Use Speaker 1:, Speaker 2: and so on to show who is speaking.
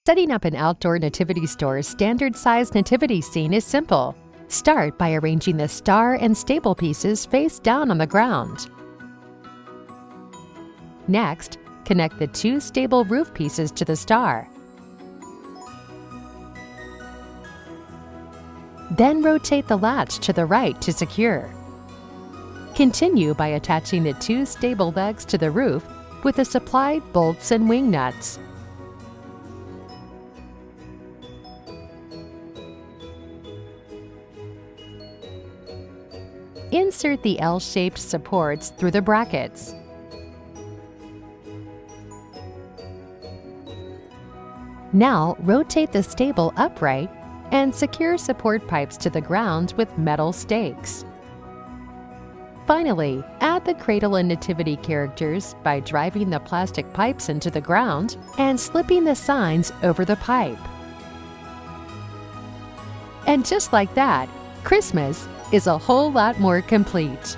Speaker 1: Setting up an outdoor nativity store's standard-sized nativity scene is simple. Start by arranging the star and stable pieces face down on the ground. Next, connect the two stable roof pieces to the star. Then rotate the latch to the right to secure. Continue by attaching the two stable legs to the roof with the supplied bolts and wing nuts. Insert the L-shaped supports through the brackets. Now rotate the stable upright and secure support pipes to the ground with metal stakes. Finally, add the cradle and nativity characters by driving the plastic pipes into the ground and slipping the signs over the pipe. And just like that, Christmas is a whole lot more complete.